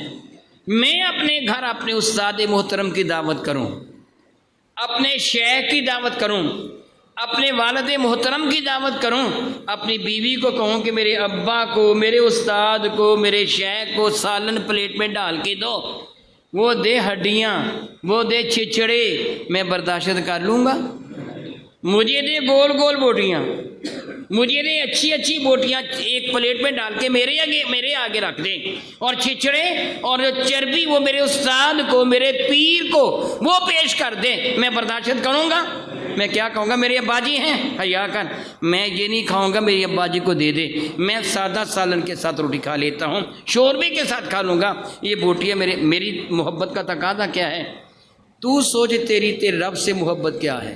A: میں اپنے گھر اپنے استاد محترم کی دعوت کروں، اپنے شیخ کی دعوت کروں، اپنے والد محترم کی دعوت کروں، اپنی بیوی کو کہوں کہ میرے ابا کو، میرے استاد کو، میرے شیخ کو سالن پلیٹ میں ڈال کے دو، وہ دے ہڈیاں، وہ دے چھچڑے، میں برداشت کر لوں گا؟ مجھے دے گول گول بوٹیاں، مجھے دے اچھی اچھی بوٹیاں ایک پلیٹ میں ڈال کے میرے آگے رکھ دیں، اور چھچڑے اور چربی وہ میرے استاد کو، میرے پیر کو وہ پیش کر دیں، میں برداشت کروں گا؟ میں کیا کہوں گا؟ میرے ابا جی ہیں، حیا کر، میں یہ نہیں کھاؤں گا میری ابا جی کو دے دے، میں سادہ سالن کے ساتھ روٹی کھا لیتا ہوں، شوربے کے ساتھ کھا لوں گا۔ یہ بوٹیاں میری محبت کا تقاضا کیا ہے؟ تو سوچ تیرے رب سے محبت کیا ہے؟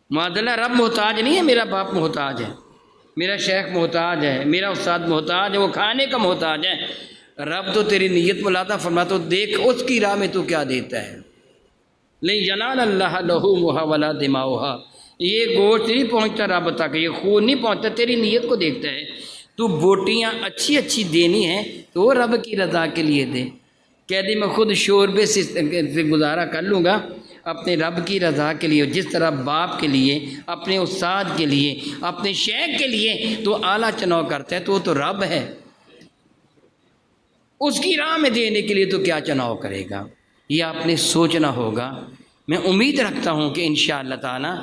A: معاذ رب محتاج نہیں ہے، میرا باپ محتاج ہے، میرا شیخ محتاج ہے، میرا استاد محتاج ہے، وہ کھانے کا محتاج ہے۔ رب تو تیری نیت ملاتا فرماتا تو دیکھ اس کی راہ میں تو کیا دیتا ہے۔ نہیں ینال اللہ لحومھا ولا دماؤھا، یہ گوشت نہیں پہنچتا رب تک، یہ خون نہیں پہنچتا، تیری نیت کو دیکھتا ہے۔ تو بوٹیاں اچھی اچھی دینی ہیں تو وہ رب کی رضا کے لیے دے۔ کہہ دی میں خود شوربے سے گزارا کر لوں گا، اپنے رب کی رضا کے لیے، جس طرح باپ کے لیے، اپنے استاد کے لیے، اپنے شیخ کے لیے تو اعلیٰ چناؤ کرتا ہے، تو وہ تو رب ہے، اس کی راہ میں دینے کے لیے تو کیا چناؤ کرے گا؟ یہ آپ نے سوچنا ہوگا۔ میں امید رکھتا ہوں کہ انشاءاللہ تعالیٰ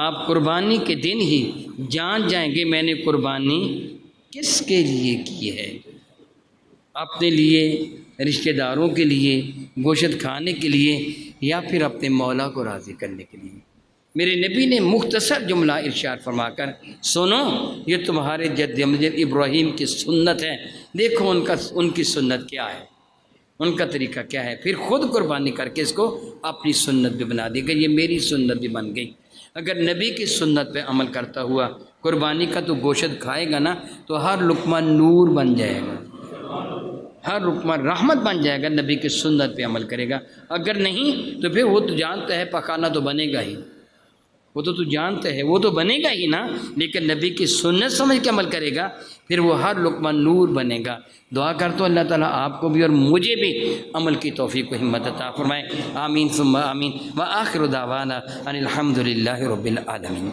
A: آپ قربانی کے دن ہی جان جائیں گے میں نے قربانی کس کے لیے کی ہے، اپنے لیے، رشتہ داروں کے لیے، گوشت کھانے کے لیے، یا پھر اپنے مولا کو راضی کرنے کے لیے۔ میرے نبی نے مختصر جملہ ارشاد فرما کر سنو، یہ تمہارے جد امجد ابراہیم کی سنت ہے، دیکھو ان کی سنت کیا ہے، ان کا طریقہ کیا ہے، پھر خود قربانی کر کے اس کو اپنی سنت بھی بنا دی گئی، یہ میری سنت بھی بن گئی۔ اگر نبی کی سنت پہ عمل کرتا ہوا قربانی کا تو گوشت کھائے گا نا تو ہر لقمہ نور بن جائے گا۔ ہر لقمہ رحمت بن جائے گا، نبی کی سنت پہ عمل کرے گا۔ اگر نہیں تو پھر وہ تو جانتا ہے پکانا تو بنے گا ہی، وہ تو جانتا ہے وہ تو بنے گا ہی نا، لیکن نبی کی سنت سمجھ کے عمل کرے گا، پھر وہ ہر لقمہ نور بنے گا۔ دعا کرتا ہوں اللہ تعالیٰ آپ کو بھی اور مجھے بھی عمل کی توفیق و ہمت عطا فرمائے، آمین ثم آمین۔ وآخر دعوانا ان الحمد للہ رب العالمین۔